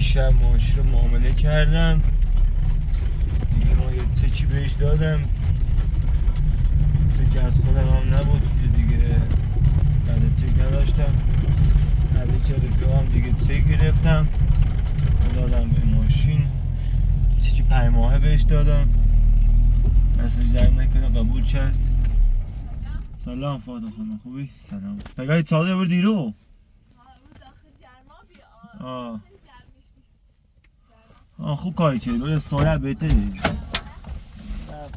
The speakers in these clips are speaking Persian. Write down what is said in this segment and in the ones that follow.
دیشب ماشین رو معامله کردم دیگه، ما یه تکی بهش دادم، سکی از خودم هم نبود دیگه، بعد تک نداشتم، از یک رفیقم دیگه تک گرفتم دادم به ماشین، تکی 5 ماهه بهش دادم، دستش در نکنه قبول کرد. سلام فاطمه خانم، خوبی؟ سلام. پگاهی ساده بود دیرو. خوب کاری کردی، برای سایه بهتری. نه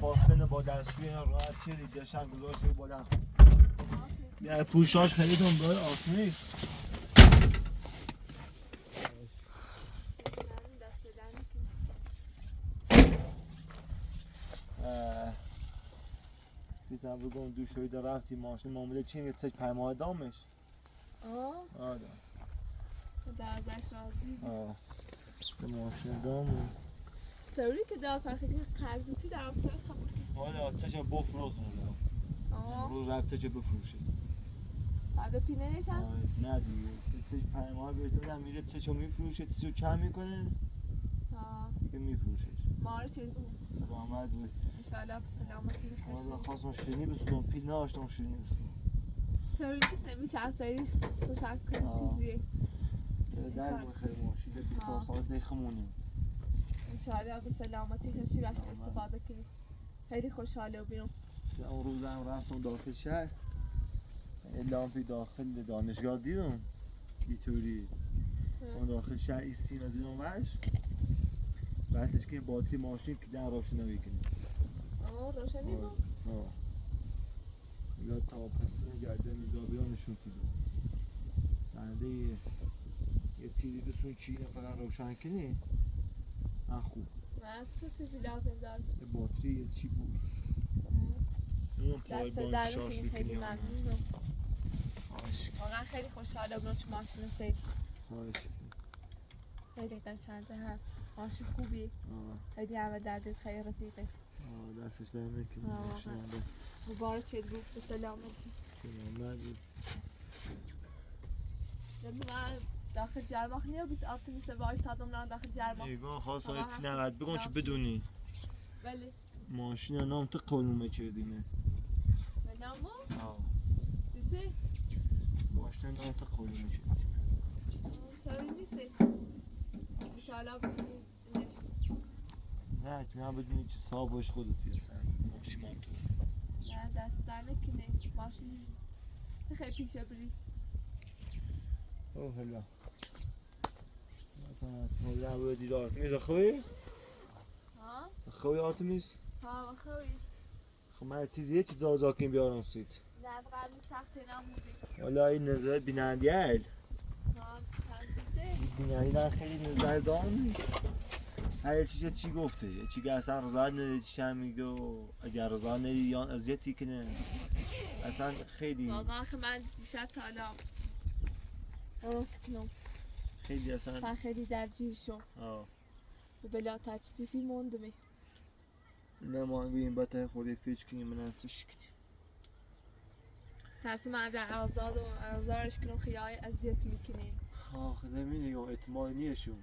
فاصله با دستشوی راحت چیزی داشتن گذاشته بالا. نه پوشاش خریدم برای آسمی. سیتا بگم دو شویده رفتی ماشین معامله چی یه تک 5 ماه دامش. آره. خدا ازش راضی. به ماشین دامون. ستوری که دار فقط قرضی در افتاد قبول کرد. حالا آتش بفروش می‌ذارم. امروز رفتش بفروشه. بعد پینه نشم؟ نه دیگه. تک 5 ماه بهتره میره تشو میفروشه، تشو کم میکنه. که میفروشه. مار چه بود؟ سلامت بود. ان شاء الله سلامتی بخیر. حالا خواستم شیرینی بسوزم، پیل نداشتم شیرینی بسوزم. ستوری که سمیش اصلیش خوشحال کنه چیزیه. در بخیر ماشین 20 سال دیخمونیم. ان شاء الله به سلامتی هشی راش استفاده کنی. خیلی خوشحاله بیام. اون روز هم رفتم داخل شهر، لامپی داخل دانشگاه دیدم بیتوری، اون داخل شهر ایستیم از این اونورش، بعدش که باتری ماشین که در روشن نمیکنه. روشنی بود؟ یا تا پس گرده میزابیان نشون کنه بعده یه چیزی بسون که اینه فقط روشن کنی خوب. چه چیزی لازم داری؟ یه باتری یه چی بود اون پای بان شاش میکنی. خیلی ممنونم. واقعا خیلی خوشحاله بودم چون ماشین سید خیلی قشنگه هم ماشین خوبی. خیلی همه دردت خیلی رفیقه. دستش در میکنی ماشین مبارک چید بود به سلامتی. سلامت بود. من داخل جرماخ نیا بیت آتی میسه وای سادم نام داخل جرماخ ایگان خواستم ایت نقد بگم چه بدونی بله ماشین نام تو قلمه کردیمه به نامو؟ دیسی؟ ماشین نام تو قلمه کردیم سوری نیستی؟ انشاءالله بدونی نه که من بدونی که صاحبش خودتی اصلا ماشین من تو نه دست در نکنه ماشین خیلی پیشه بری اوه هلا مثلا بودی آرتمیز خوبی؟ خوبی آرتمیز؟ خوبی خب من یه چیز آزاکین بیارم سید نه قبل سختی نمودی والا این نظر بیننده هل بیننده خیلی نظر دارم هر چی گفته چی که اصلا رضا نداری چی هم میگه و اگر رضا نداری یا اذیتی کنه اصلا خیلی واقعا من دیشب تا الان راست کنم خیلی اصلا خیلی درگیر شد و بلا تجدیفی موندمی نه ما بگیم بطه خوری فیچ کنیم من تش کنیم ترس من را آزارش کنم خیای اذیت میکنیم نمینه یا اعتماد نیشون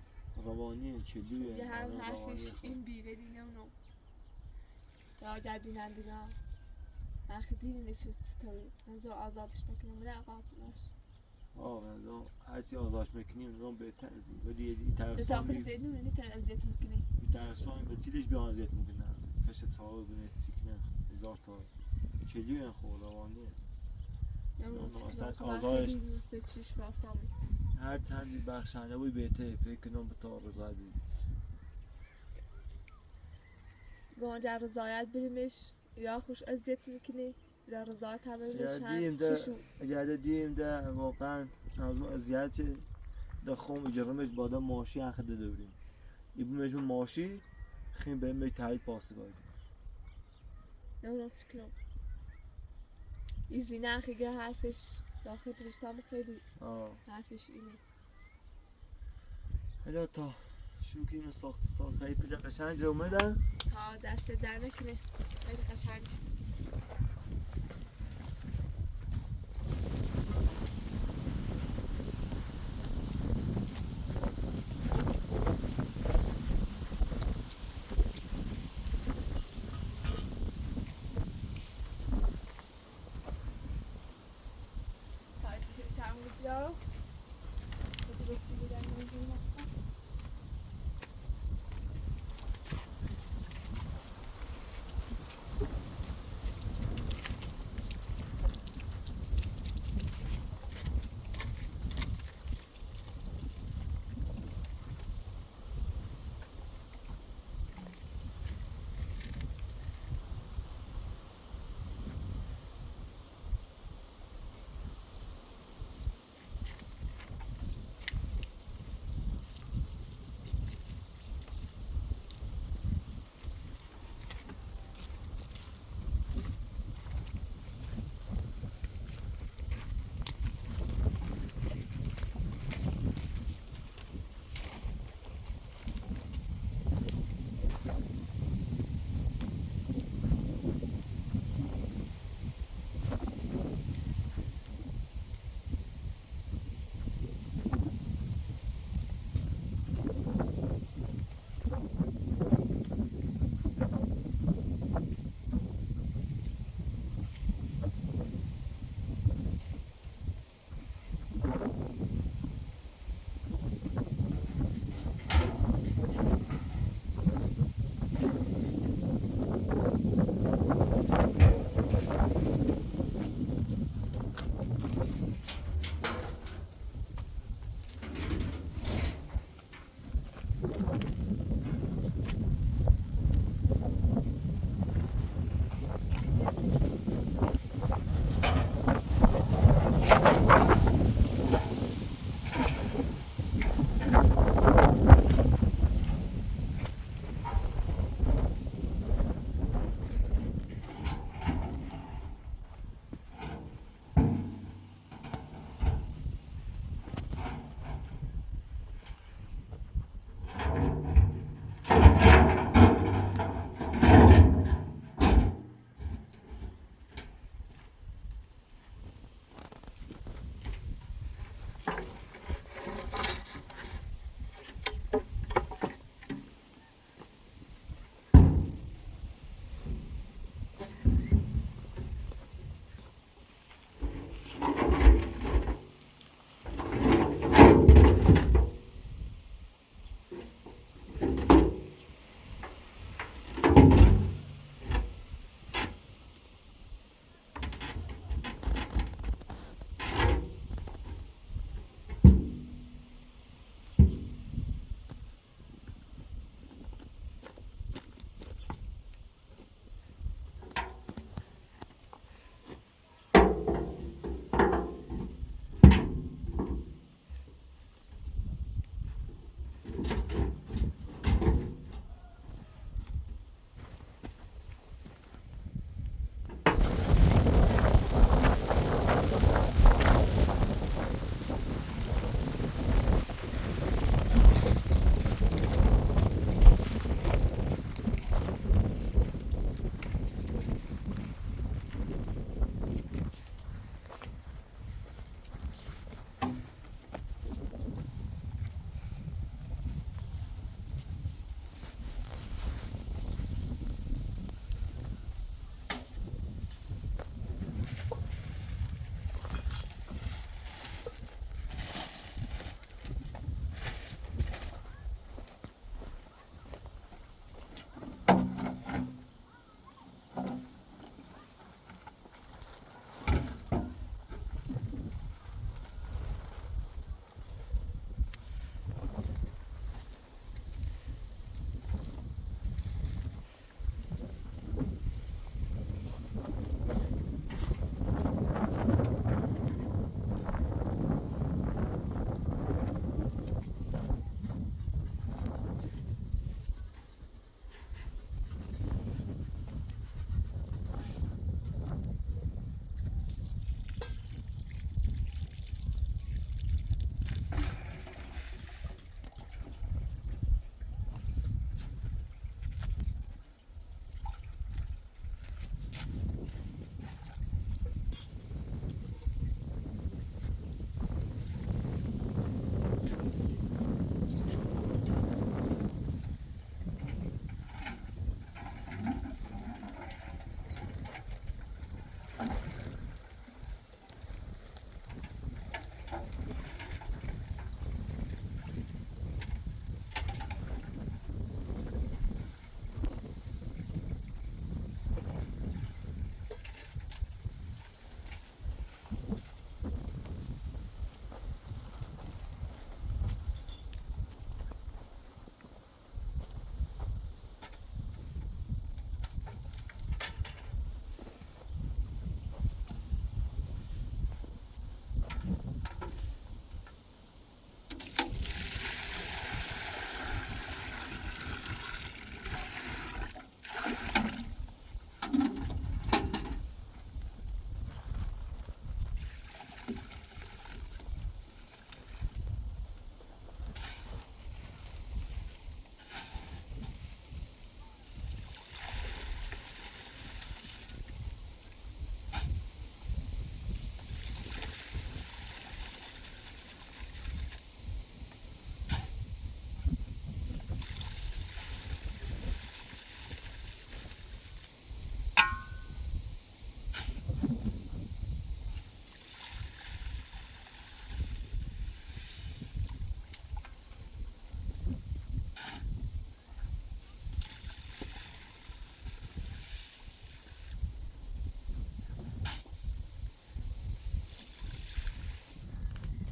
روانیه چلویه یه حرفش این بیوری نمونم یا جربینندگاه آخه دیری نشد ستاری نظر آزادش بکنم من عقاب ناش هرچی آزادش بکنیم نظام بهتر دید ولی این ترسانی داخل سیدنو نمیتونه اذیت میکنی این ترسانی به چیلش بیان اذیت میکنه تشه چهار بونه چیکنه 1000 تا چلویه خور روانیه آزادش به چشم آسامی هر چندی بخشنده بود بهتره فکر کنم به تا رضایت بدیم گانجا رضایت بریمش یا خوش اذیت میکنی یا رضایت هم بریمش اگر دیم ده واقعا از ما اذیت ده خوم اجرامش بادا ماشی اخده دوریم ایبونش ماشی خیم به می تایید پاسه باید نمیدونم چی کنم ایزی نه خیلی حرفش داخل رشتم خیلی حرفش اینه حالا تا شو که اینو ساخت ساز پایی پیدا قشنگ اومدن دست در نکنه خیلی قشنگ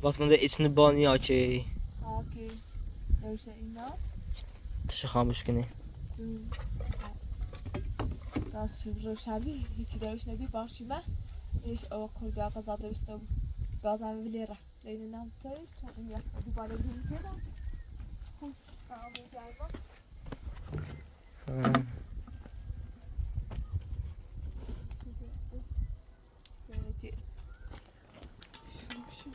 Was man da اسم بانیا که اوکی نوشه اینا تش خاموش کنی راست شب رو شبی هیچی دارش نبی باشیمه ایش او کل بیا قضا درسته بازم ولی رفت لیلی نام تایش چون این رفت دوباره بیم کنم خب برامون جایما درجه شو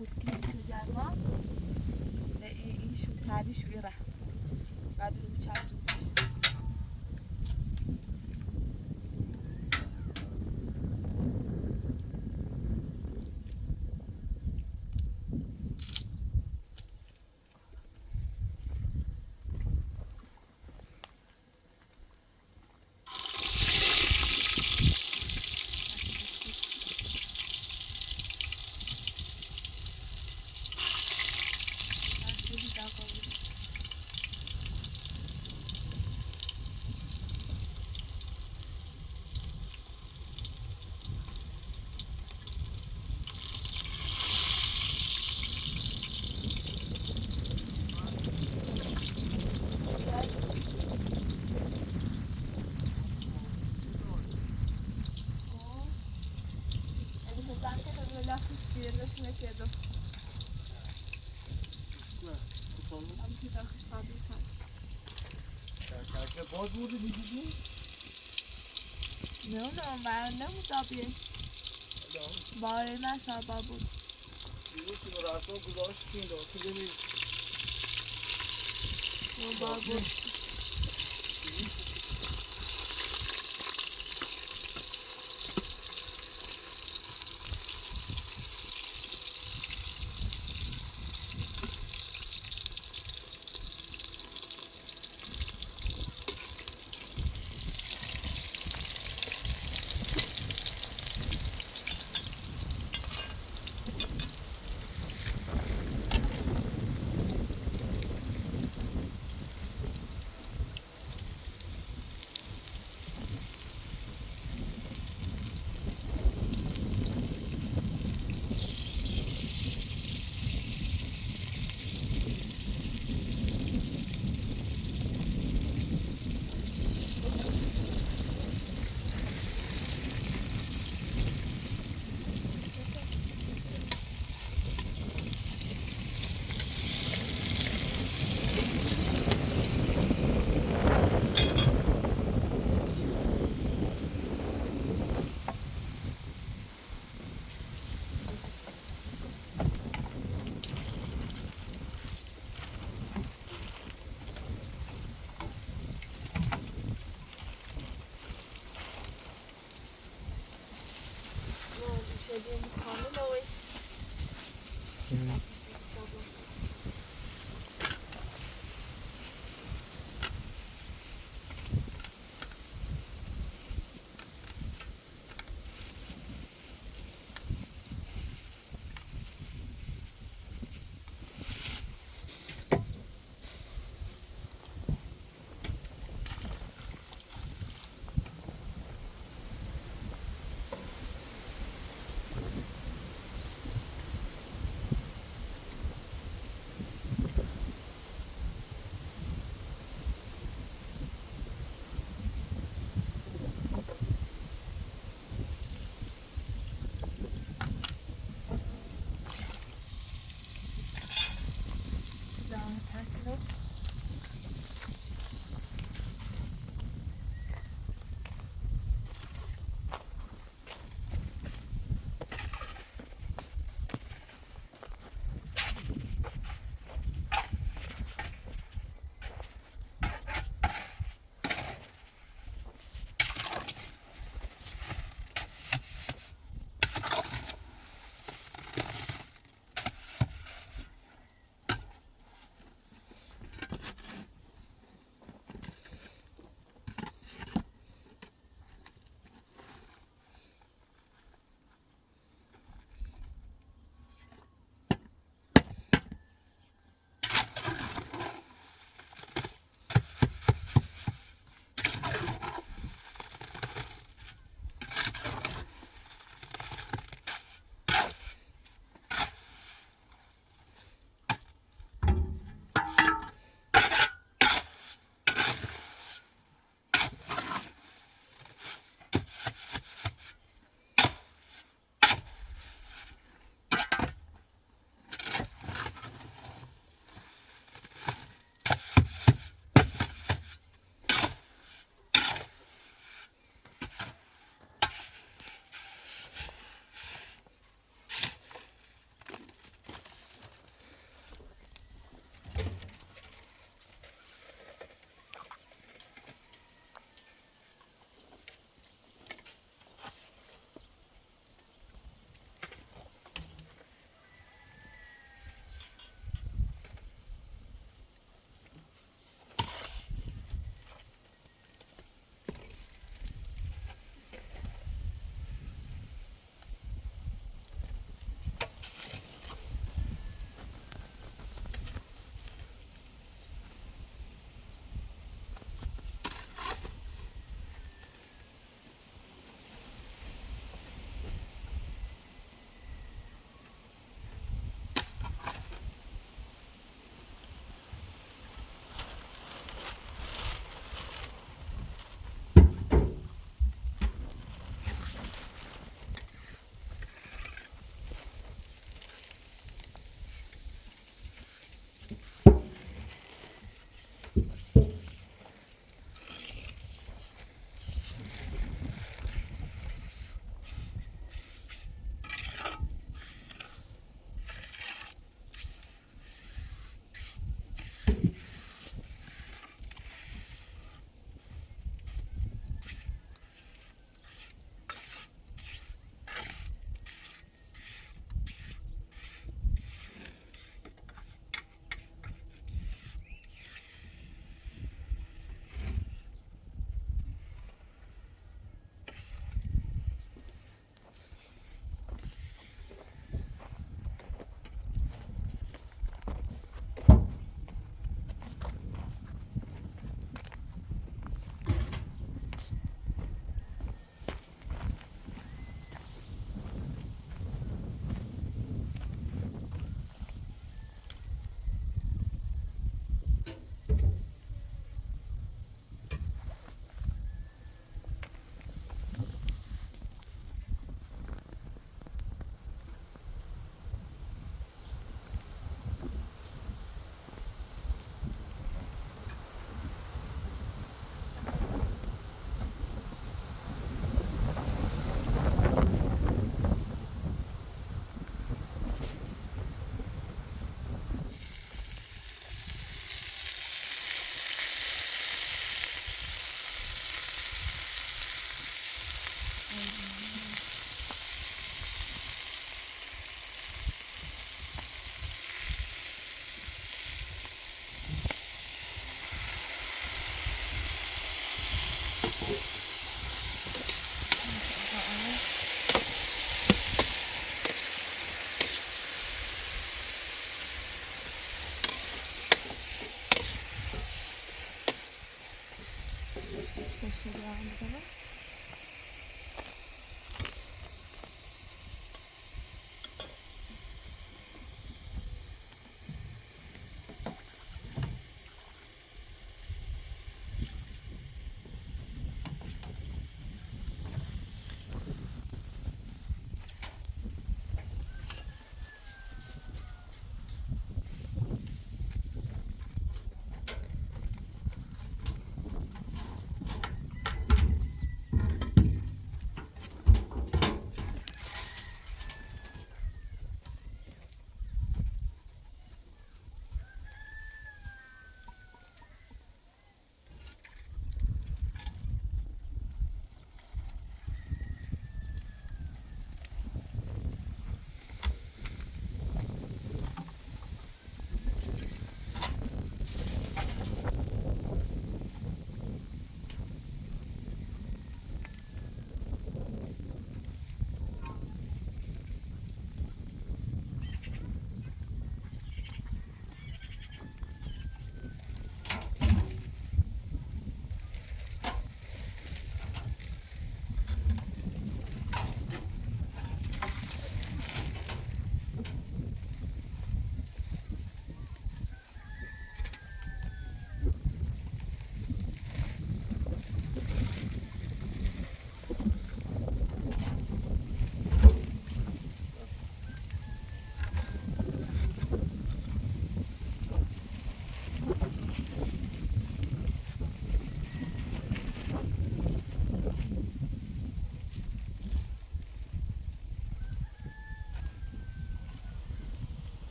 خود کنیم جایما این شو تعدیش ویره بعد رو چند روزش باز بوده میدیدی؟ نه من نمودابیه باره نشابا بود دیگه چی رو رفتان گذاشتیم داشته ببین بار بود شدیم خانه نوی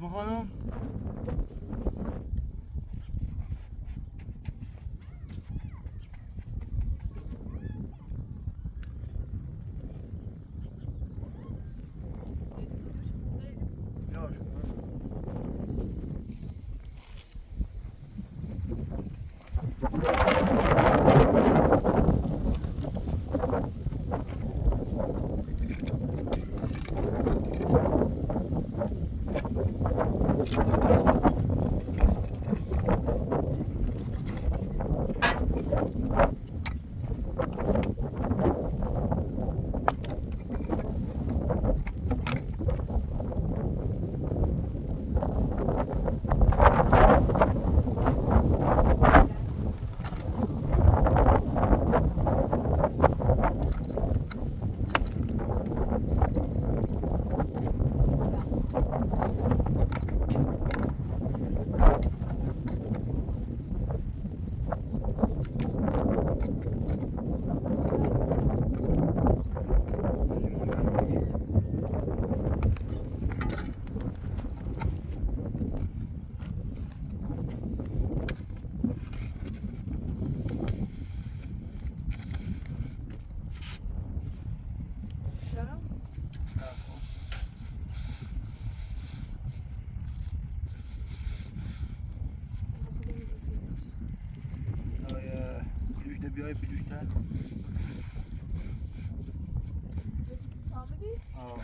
اسم خانم؟ Yavaş yavaş. بیای بلوشتر آمدی؟ آه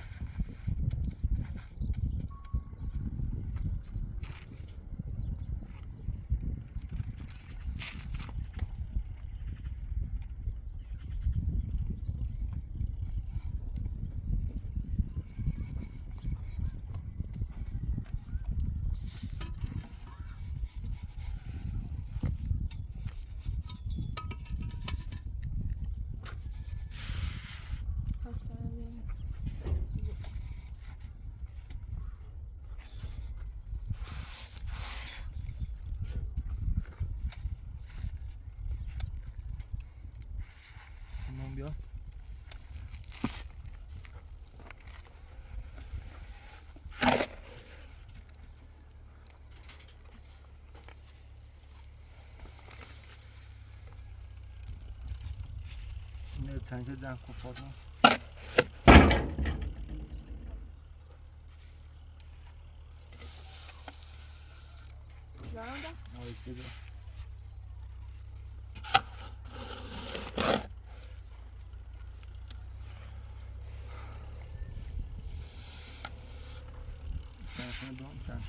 سیمون بیا اینه چند که زن کفاتم جانم ده؟ آیش بده چند دوم چند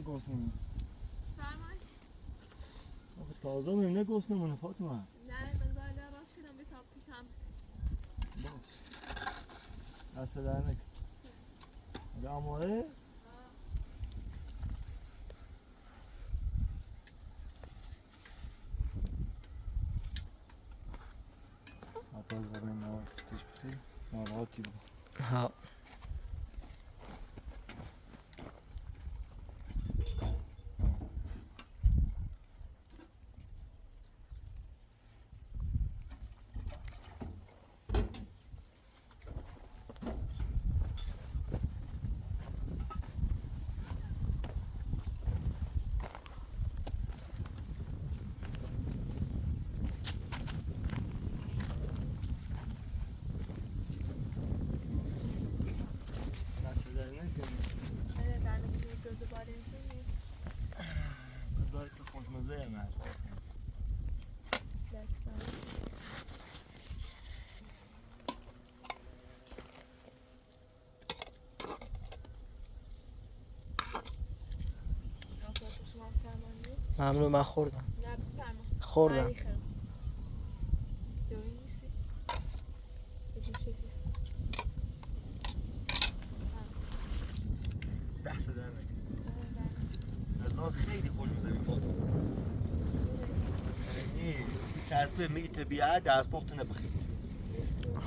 گوسنمون فرمای آخه تازه میمونه گوسنمونه فاطمه نه مزایل راست کنم بتاب پیشم باش دست در نکن اگه آماده حتی از برای نوات ستیش بخیر نواتی بود ها دست در نکن نه در نمیشه دوزه بارنجونی بذاری تو خوشمزه مرد دست بارنج آفراد شما فرمانی ممنون من خوردم نه بفرما خوردم علی خیلی دوری نیستی بجیم ششی دست در نکن از آن خیلی خوشمزه میخواد یعنی چسبه میگی طبیعت دست پخت نبخید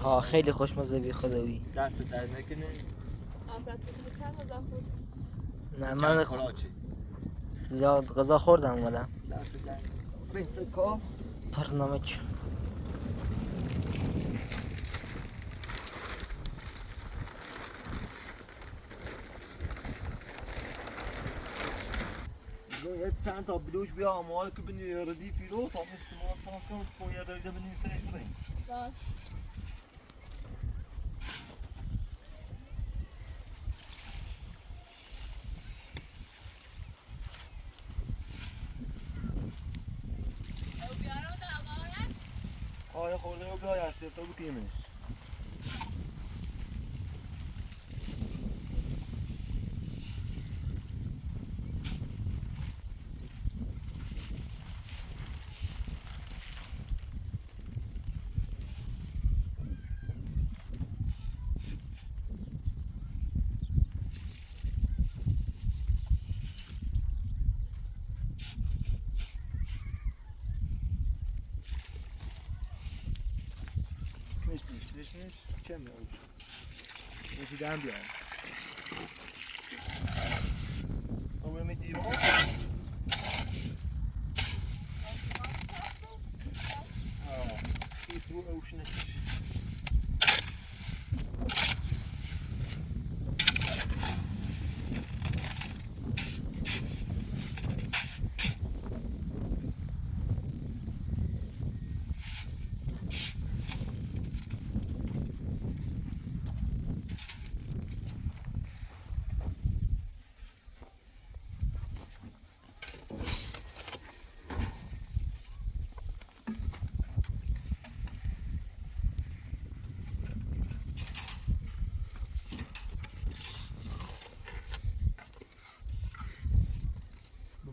ها خیلی خوشمزه بی خدایی دست در نکنه آفراد تو چند غذا خورد نه من خوراچی زیاد غذا خوردم اومدم دست در بریم سر کار برنامه یه چند تا بلوش بیا آماده که بینی ردیفی رو تا مثل ما سان کن تو یه رجا بینی سرش بریم باش آیا خورده رو بیا هستی تا بکنیمش This is Chimney. Moet je daar blijven? Hoe wil je met die op? Oh, die through ocean.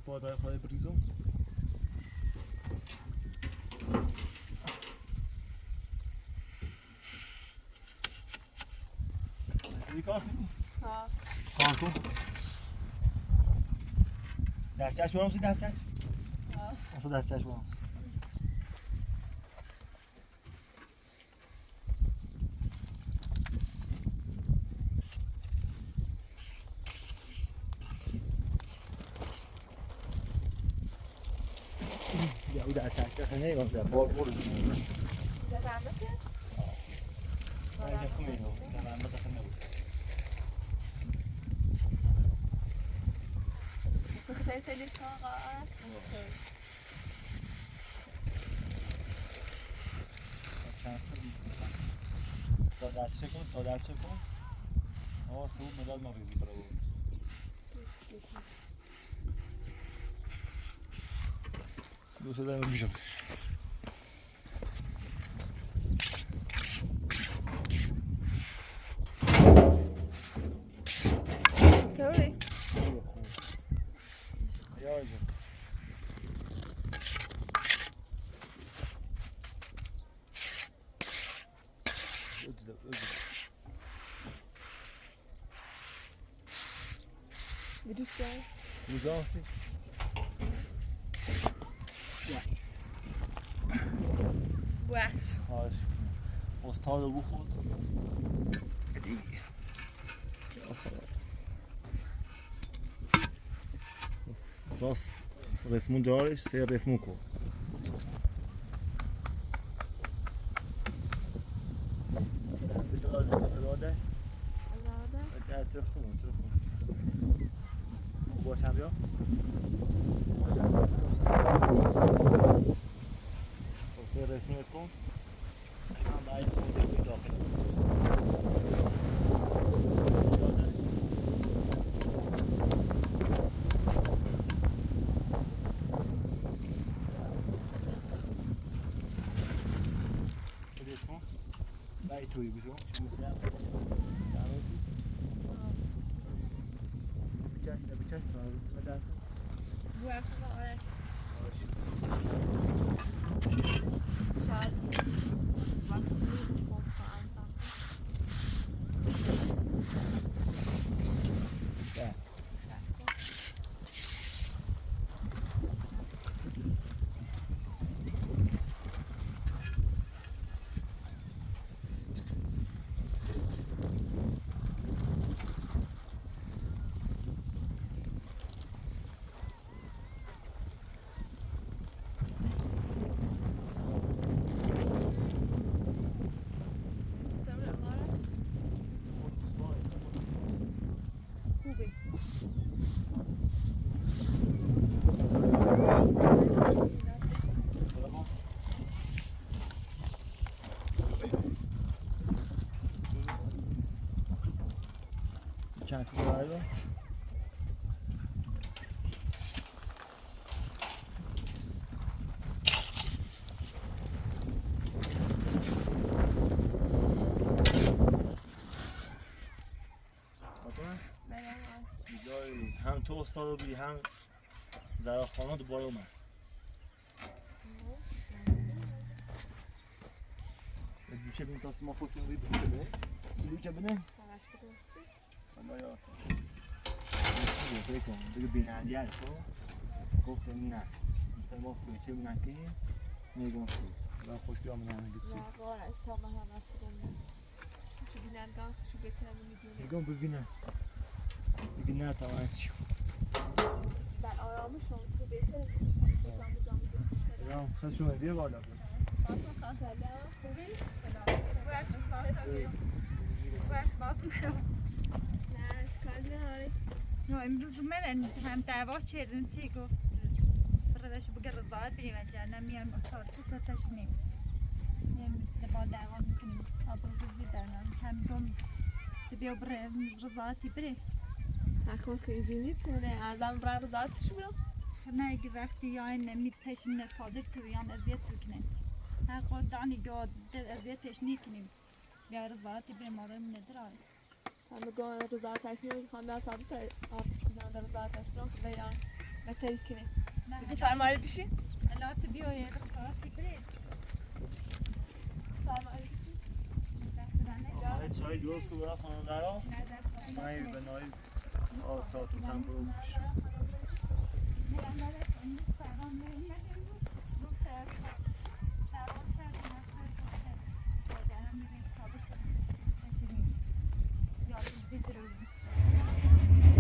Pode fazer prisão. E corta. ها Corta. Dá-se vamos e dá-se. ها Vamos dá-se vamos. Ya udah saya ini udah bol-bol. ده رحمته Saya kemana? Dalam mata kena. بس خدای سیلی کاغذ تا دست کن. آه سوم مدال مریضی برای او. دوست دارم بیشم. طوری Vidíš to? Můžu asi? Wax. Háš. Ostalo buchod. Kdy? Das resmu dariš, se resmu ko. Azade. باشم بیا واسه رسمیت کن من باید خودت داخل خودت کن باید توی بشو چون مثلا بچه مدرسه Wax van alles. Schade. Was ist vom Verein? Ja. خوبه. چند تا داره؟ هم تو استاد بودی هم زراخانا دوباره اومد دوشه بین تاستی ما خوشون روی دوشه بده دوشه بده همش بگوسی. خدا یاد کن دیگه بینندی هست گفت نه مثل ما خویچه بینن که میگم خوب خوش بیامونن گیتسی نه وارش تا من همش بگم. چه بینندگان شو بهتر میدونی. میگم ببینم دیگه نه تا من چی در آرامش شما بهتر میگم خیلی شما بیا بالا سلام خوبی؟ سلام باش باز میرم. نه اشکال نداره. نه امروز من هم دعوا چیدن چی گفت فرداش بگه رضایت بریم جنم میان اختار تو تشنیم میان با دعوا میکنیم آبرو زیدن هم گم بیا بره رضایتی بره نکن که بینید نه ازم برای رضایتش برم نه اگه وقتی یا این میتشن صادق تو یا اذیت بکنن ها قدانی دو اذیتش نکنیم بیا رضایتی بره ماره نداره همه گاه رضایتش نمیخوام بیاد صادق آتش بزنم در رضایتش برم خدا یا بهتری کنه دیگه فرمایی بشی؟ الات بیا یه رضایتی بره فرمایی بشی؟ آره چای درست کن برای خانواده را من به نایی ساعتون هم برو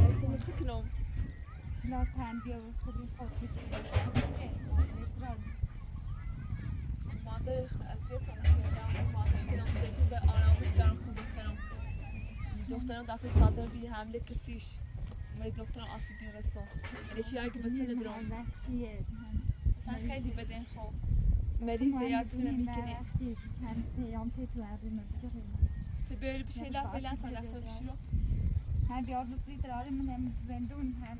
رسیمه چی کنم؟ لا تن بیا و خوبی خودی مادرش اذیت کنم مادرش کنم زیتون به آرامش برم خود دخترم دفعه صادر بی حمله کسیش ولی دخترم آسیب بیرسون یعنی چی اگه بچه نبرم مثلا خیلی بدن خوب مریض زیادی نمیکنه تو بیاری بشه لا فعلا تا دستم بشیو هم بیار بسید راره من هم زندون هم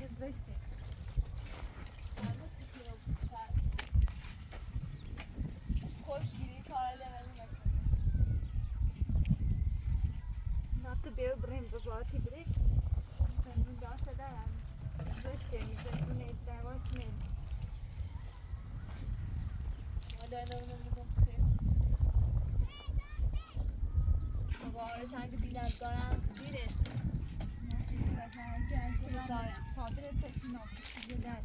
گذشته خوش گیری کار لبنی وقتی بیار بریم رضایتی بره زندون داشته دارم گذشته زندون دوات نیم مادر نمونم میگم سه آره چند بینندگانم دیره صادر تشین آفیسی در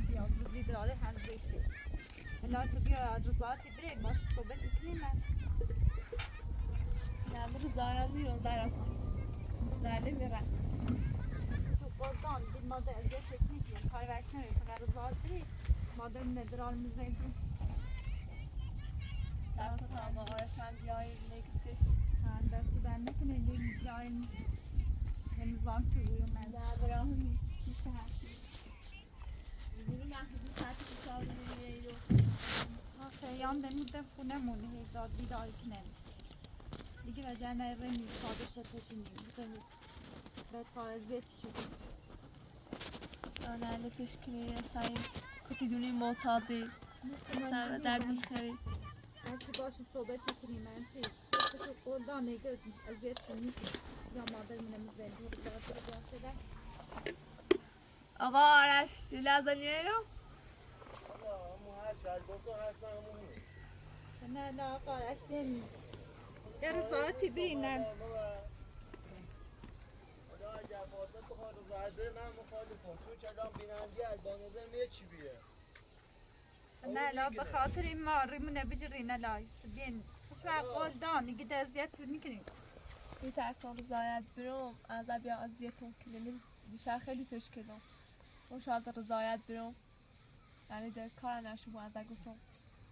بیاد روزی داره هم زشته الان تو بیا رضایتی بریم باش صحبت کنیم نه رضایت میرون زرد زرده میرن شو قدام دید مادر ازیتش میکنیم کاری برش نمیم فقط رضایت بریم مادر ندرال میزنیم در کتام آره چند بیایی نگسی دست بر نکنه این جاین نظام تو روی من در برای همین کسی هستی بگیرو محبوبی خطی که سال نمیره رو آخه یان دمیده خونمون هیداد بیداری کنن دیگه وجه نرمی صادر شتشینیم بکنید به سال زیتی شدیم آنه لکش کنی سعی کتی دونی معتادی سعی در میخری هرچی باشون صحبت میکنیم هرچی بسشو قلدان نگه ازیتشون میکنیم یا مادر منم زنده رو باشه ده آقا آرش لازانیه رو نه نه آقا آرش بین در ساعتی بینم نه لا به خاطر این ماریمونه بجری نه لایس بین خوش قلدان نگه ده ازیت میکنیم میترسم رضایت برم از بیا اذیتم کنیم دیشب خیلی پیش کردم و شاید رضایت برم یعنی ده کار نشم از گفتم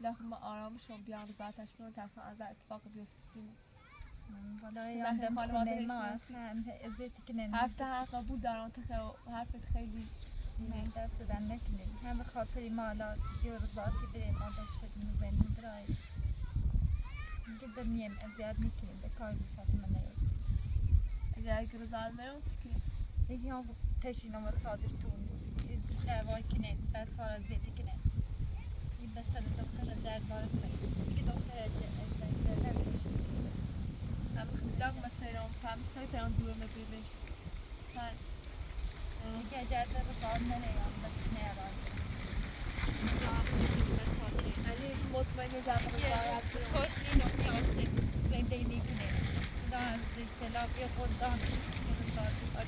لکه ما آرامشم بیان رضایتش برم ترسم از اتفاق بیفتیم حالا که یادم خانواده خونه ما نشناسی. هم ازیت کنن حرف قبول دارم تو حرفت خیلی نه دست دن نکنیم هم به خاطر ما حالا جور رضایتی بریم ما داشت میزنیم برای اینکه دمیم ازیاد میکنیم به کار فاطمه نیاد اجازه که رضایت برم چی یکی هم تشینم و صادرتون دعوای کنن بعد سال ازیتی کنن این بسر دکتر درد بارد کنیم دیگه دکتر ازیاد هم خیلی مثلا فهمت تران دور میبینیش دیگه اجازه رو کار نمیام بس نیارم علی مطمئن جمع رضایت برم خوش نینو نیاسته زنده نیکنه خدا از اشتلاف یه خود دانه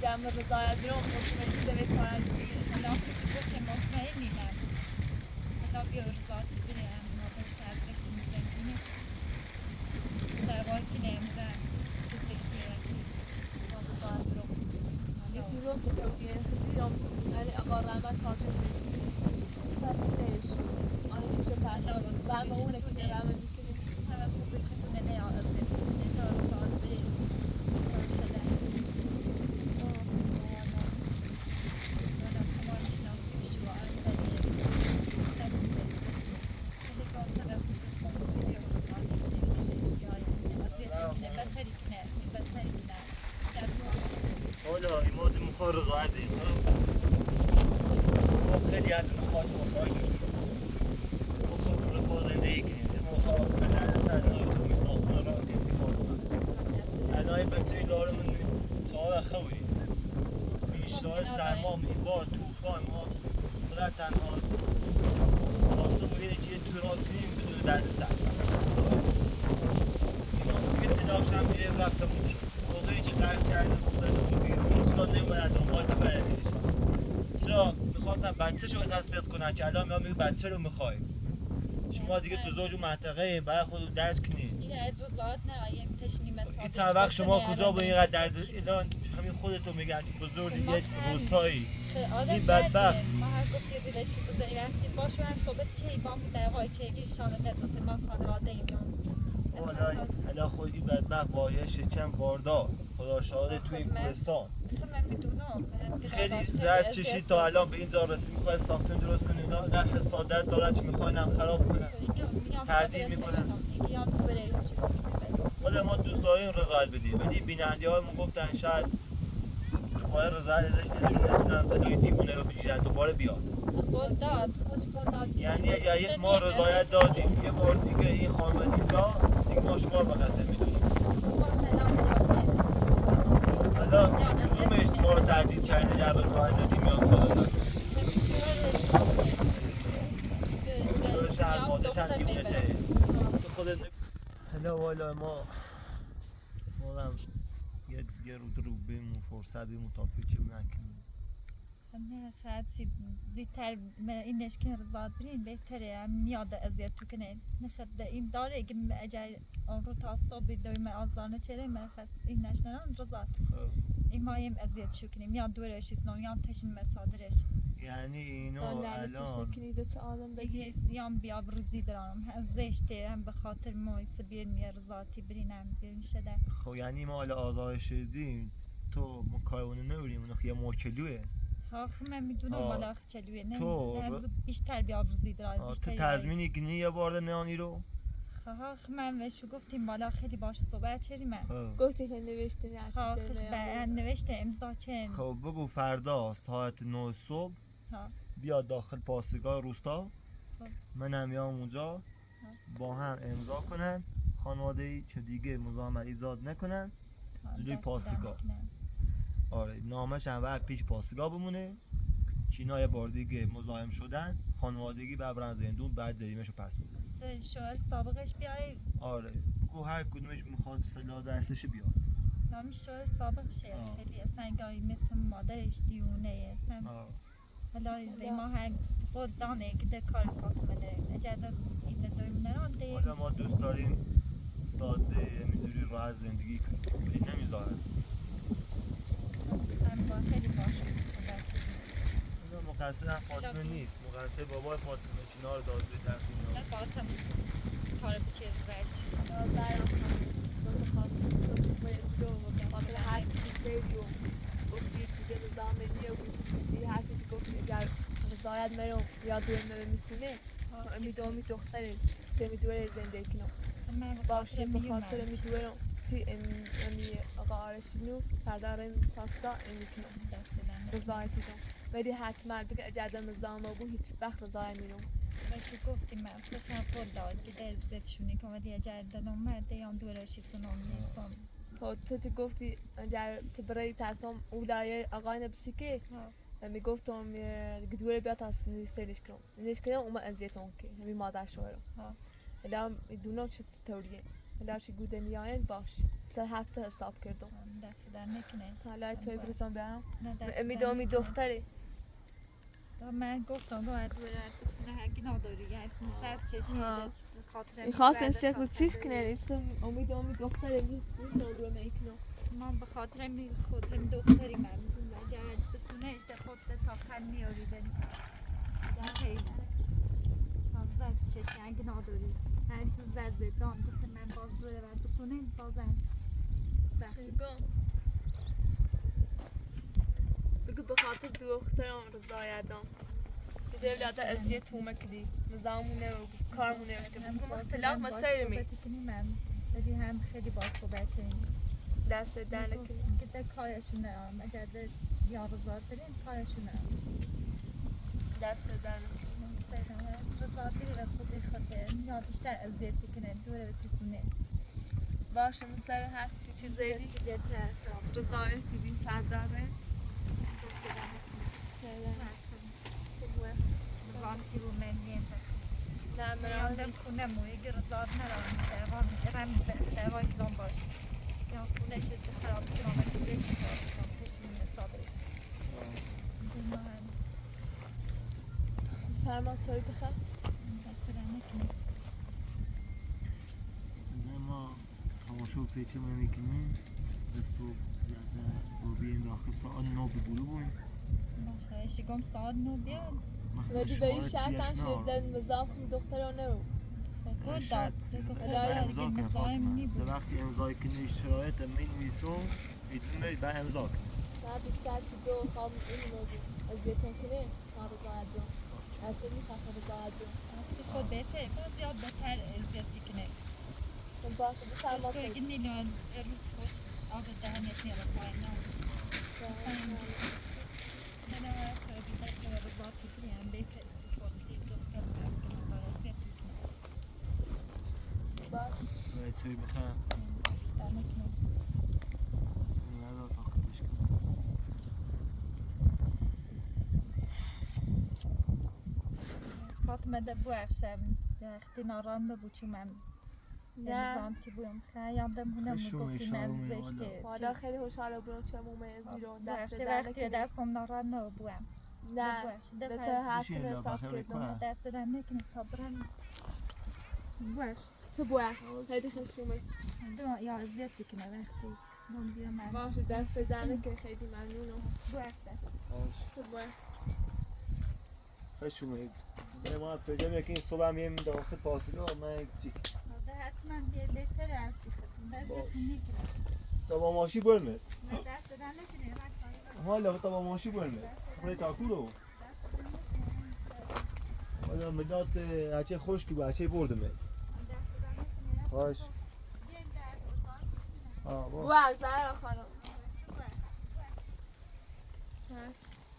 جمع رضایت برم مطمئن زمین کنن حالا خوشی بود که مطمئن نیمم خدا بیا رضایت بریم مادرش ارزش میزنی دوای که نمیزن دوستش بیرم رضایت برم یک دیروز که دیدم علی آقا رحمت کارتون میشه آنه چیشو پرتاب رحمه اونه که رحمه میکنه همه خوب بکنه نه آزده نه رضایت بریم شده حالا ایماد مخواه رضایت دیم خیلی از مخواه مسایی داشتیم مخواه رفاه زندگی کنیم مخواه به درد سر نایتون میساختن راست کسی کار کنن الان بچه داره من سوال خوبی بیشتر سرما میبار توفان ما خودت تنها راستو بگیره که یه توی راست کنیم بدون درد سر اینا ممکن ادامش هم میره رفته موش موقعی که قرد کرده بزنه بیرون چرا نمیباید دنبال ببریدش چرا میخواستم بچه شو از صدق کنن که الان میگه بچه رو میخوای شما دیگه تو زوج و منطقه برای خود درس کنید این اجازات نه یه تشنیم این چند وقت شما کجا با اینقدر درد الان همین خودتو میگن که بزرگ یک روستایی این بدبخت ما هر گفت یه دیلشی بزنی وقتی باشو هم صحبت چه ایبان بود در قایچه شانه ندازه ما خانواده ایمان والله الان خودی بدبخت با یه شکم باردار خدا شاهده توی این کوهستان تو من میدونم خیلی زرد چشید تا الان به این جا رسید میخواه ساختن درست کنه اینا نه حسادت دارن که میخواین هم خراب کنن تردید میکنن حالا ما دوست داریم رضایت بدیم ولی بیننده هایمون گفتن شاید باید رضایت ازش نتونن صدای دیوونه رو بگیرن دوباره بیاد یعنی اگر ما رضایت دادیم یه بار دیگه این خانم دیزا دیگه ما شما رو به قسم میدونیم حالا کدومش ما رو تهدید کرده در رضایت دادیم یا ساده دادیم شورش هم مادش هم دیونه تره تو خودت حالا والا ما مادم یه رو بیم و فرصت بیم و تا فکر نکنیم. نه خاطی زیتر اینش که رضایت برین بهتره هم میاد اذیت تو کنه نخد این داره اگه اجر آن رو تا صبح دویم آزانه چره مرخص این نشنن رضایت این مایم اذیت شو کنیم یا دورش نویان تشین متصادرش یعنی اینو نرتش الان نکنید تا آدم بگی بگی سیام بیا بروزی دارم هم زشته هم به خاطر مویس بیرن یه رضایتی برینم بیرن شده خب یعنی ما حالا آزاد شدیم تو مکایونه نوریم اونو یه موکلوه آخ من میدونم آه. بالا چلویه نه تو نه بیشتر بیا بروزی دارم تو بیشتر تضمینی کنی یه بار نهانی رو آخ من بهش گفتیم بالا خیلی باش صحبت چریم گفتی که نوشته ها نشده خوش نوشته امضا چن خب بگو فردا ساعت 9 صبح ها بیا داخل پاسگاه روستا خب. منم میام اونجا با هم امضا کنن خانواده ای که دیگه مزاحمت ایجاد نکنن جلوی پاسگاه. آره نامش هم وقت پیش پاسگاه بمونه چینا یه بار دیگه مزاحم شدن خانوادگی ببرن زندون بعد جریمه‌شو پس بدن. شوهر سابقش بیای آره بگو هر کدومش میخواد سلاح دستش بیاد. نامی شوهر سابقشه آه. خیلی سنگایی مثل مادرش دیونه اصلا آه. حالا ما هم خود دانه که ده کار فاطمه ده اجازه این دویم نران ده حالا ما دوست داریم ساده اینجوری راحت زندگی کنیم ولی نمیذارن. هم با خیلی باش صحبت اینا مقصر هم فاطمه نیست، مقصر بابای فاطمه چینا رو داد به دست اینا. نه باطم کار بچه رش برام تو بخاطر تو چه باید رو بخاطر هر چیزی رو گفتی دیگه نظام نیه بود هر چیزی گفتی اگر رضایت مرم یا دور مرم میسونه امی دختره سمی دوره زنده کنم باشه بخاطر امی دورم سی امی آقا آرشینو فردارم پاستا امی کنم رضایتی دم ولی حتما بگه اجازه نظام بود هیچ وقت رضایت میرم بچه گفتیم من خوشم خود داد که در زدشونی که اومدی اجازه دادم مرده یا دورشی سنم نیستم تو گفتی اگر تبرای ترسم اولای آقای نبسی که می گفتم گدوره بیاد از نیستش کنم نیست کنم اومد اذیتم که همی مادر شوهرم الان میدونم چه طوریه الان چه گوده میاین باش سر هفته حساب کردم دست در نکنه تا الان توی برسم بیارم میدونم امی دختره من گفتم باید نه هنگی نداری یعنی سرس چشیده این خواست این سیکل چیش کنه نیستم امی دختره میتونم دور میکنم من به خاطر می خود هم دختری من میتونم جهت بسونه اشته خود تا خن میاری بنی خیلی سرس چشی هنگی نداری هر چیز زدان گفتم من باز دوره و بسونه بازم بگو به خاطر دخترم رضایتم که دولت اذیت تومه کدی نظامونه و کارمونه بگو اختلاف مسائل من بدی هم خیلی باز صحبت کنیم دست در نکنی که ده کارشون نرم مجرد یا رضایت بریم کارشون نرم دست در نکنی رضایت بری و خودی خاطر یا بیشتر اذیت کنه دوره به کسونه باشه مثل هر چیزی رضایتی بی فرداره رضایتی رو من نیم نه من دم خونه موی که رضایت نرم ارم دوای کلام باش یا خونه شد خراب کنم از دیگه چی خراب کنم تشین صادرش فرمان سوی بخواه دست در نکنه ما تماشا فکر میکنیم دستو رو بیایم داخل ساعت 9 به گلو بویم باشه شگم ساعت 9 بیاد ولی به این شرطن شده نظام خم دخترانه خود داد امضا کنه فاطمه در وقتی امضای کنی شرایط می نویسم ایتون برید به امضا کنی نه بیشتر که دو خواب این موضوع اذیتون کنه ما رضایت جون هرچه میخواه رضایت جون خود بهتر باز زیاد بهتر اذیتی کنه باشه بفرما تو اگه نیلون رو خوش آب دهنت میره پایین نه من وقت اگه بهتر رضایتی کنی هم بهتر سیفاتی دختر کنه کار اذیتی کنه باید چوی بخواه در نکنه ندار تا خودش کنه فاطمه ده بو اخشم اختی ناران ببو چون من نه نظام که بویم خیام دم هنم خشوم میگفتی شاومی نزدشته مادر خیلی خوشحاله برون چه مومه زیرون دست باشه دنه وقتی کنی دستم نارد نبویم نه باشه ده دفعه تا حتی بشین لا نصاب بخیر کردم بکنم. دست دادن نکنی تا برم باش تو باش خیلی خشومه یا اذیت بکنه وقتی بوم بیرم من باشه دست دنه که خیلی ممنونم باش دست تو باش خشومه ما پیدا میکنیم صبح هم یه داخل پاسگاه من چیک ده حتما بهتره از سیختون دست باش. نکنه تا با ماشی برمه دست دادن نکنه حالا تا با ماشی برمه خیلی تاکولو حالا مداد هچه خشکی با هچه بردمه باش آه با باش زهرا خانم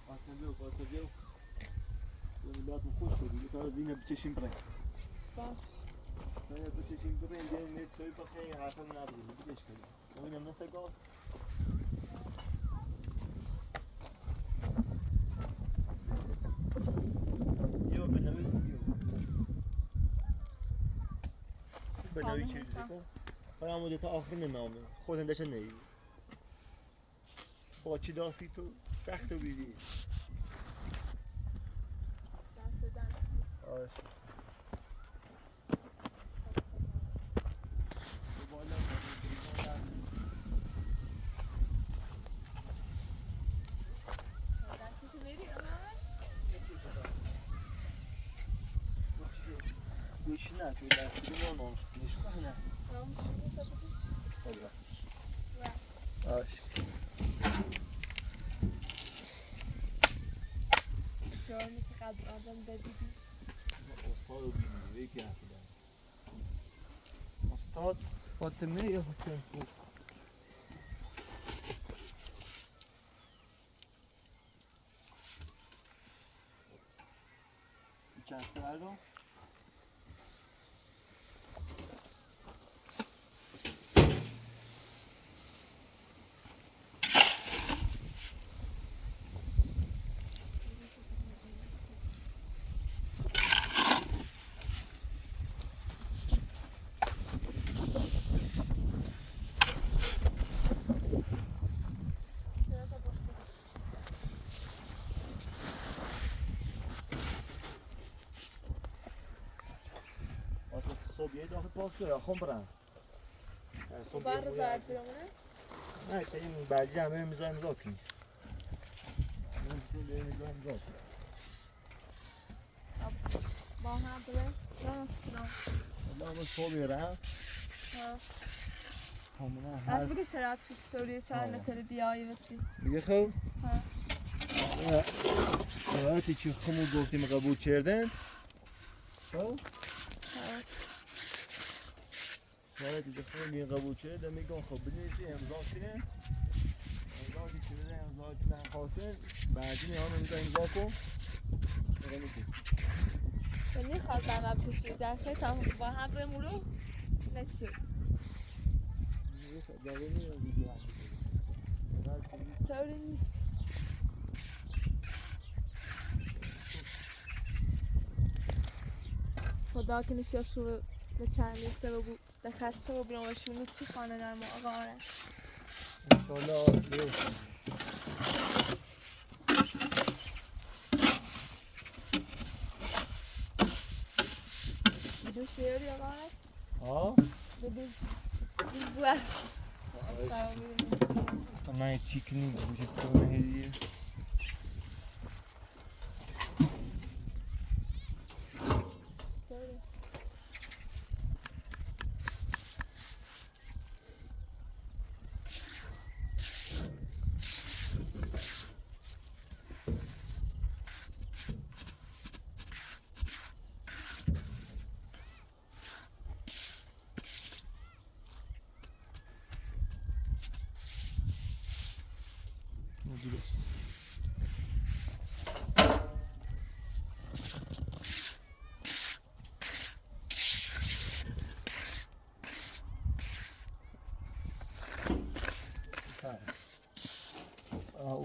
قاتل بیو مداد خوش کنی تا زینه بچشیم برای باش باید بچشیم برای اینجا مید سوی بخیه حرفم نبودیم بگش کنیم سوی نمسه گاز یو بنوی بنوی چیزی کن حالا همون تا آخر نمامه خودم داشته نیی با چی داستی تو سخت و بیدی دست دنه آره دستشو میری آماش گوشی نه توی دست بگی ما نامش کنیش کنه نامش شروع سپیدش آش شعار مثل قبل آدم بدیدی استاد رو بیدیم یکی حرفی دارم استاد فاطمه یا حسین خوب چند بردم صبح یه داخل پاس کنه خون برم صبح بار یه زرد برمونه نه تا این بعدی هم بریم میزا امضا کنیم امضا کنیم با هم بریم نه چکنم الله ما صبح میرم همونه از هر بگه شرایط چطوری چند نتره بیایی و چی دیگه خب ها. شرایطی که خمو گفتیم قبول کردن خب شرایطی که خمو قبول کردن میگن خب بنویسی امضا کنه امضا که بده امضا کنن خواستن بعدی میان امضا کن یعنی خواست عقب کشید در خیلی تا با هم برمورو نچه طوری نیست خدا کنه شیف شو به چند نیسته و بود ده خسته و بیرون و شونو چی خانه نرمه آقا آره انشالله بدو شیری آقا آره ها بدو بوش Sta mai chicken gestione hediye. Modulus.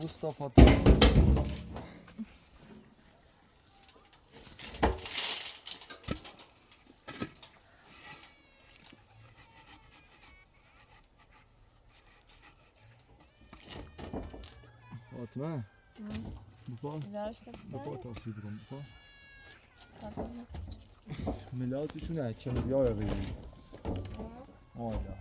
Usta fotoğraf. فاطمه بپا داشتم بپا تاثیر کن بپا تفاهم نیست ملاتشونه چه زیاره بگیری آلا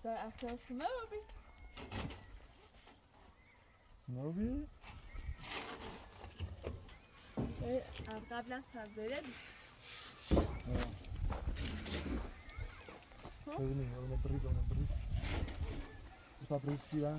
در اصلا سموبی سنوبی؟ از قبلا سنزیره بی ببینیم اونو برید بپا برید چیه؟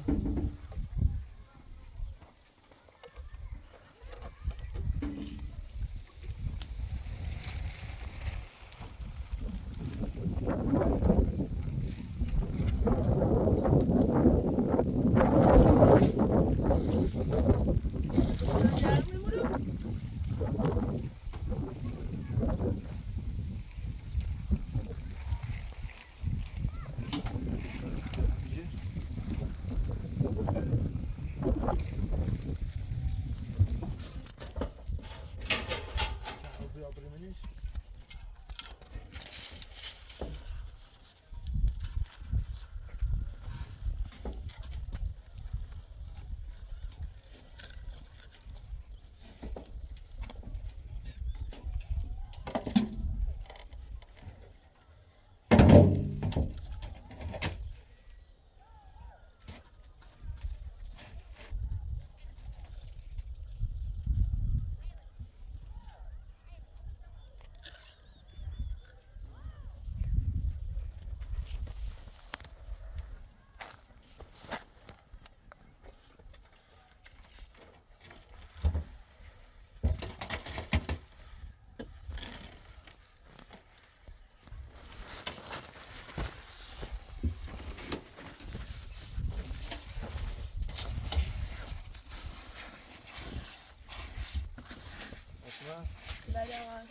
بله آقا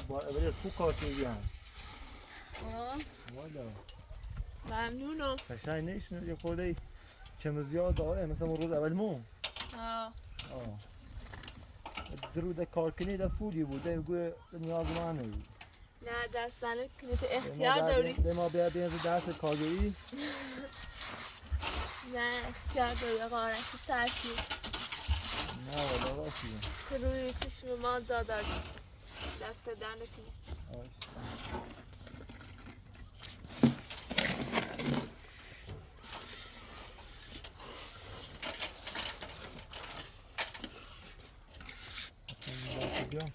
وام برای تو کارت میگم والا ممنونم قشنگ نیست یه خورده کم زیاد داره مثلا اون روز اول مو درود کار کنی در فولی بود گوی نیاز من نبود نه دستانه کنیت اختیار داری ده ما بیا بینز دست کارگری نه اختیار داری آقا رکی ترکی نه والا راستی که روی چشم ما زاداری دست در نکنی بیا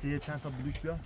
یه چند تا بلوش بیا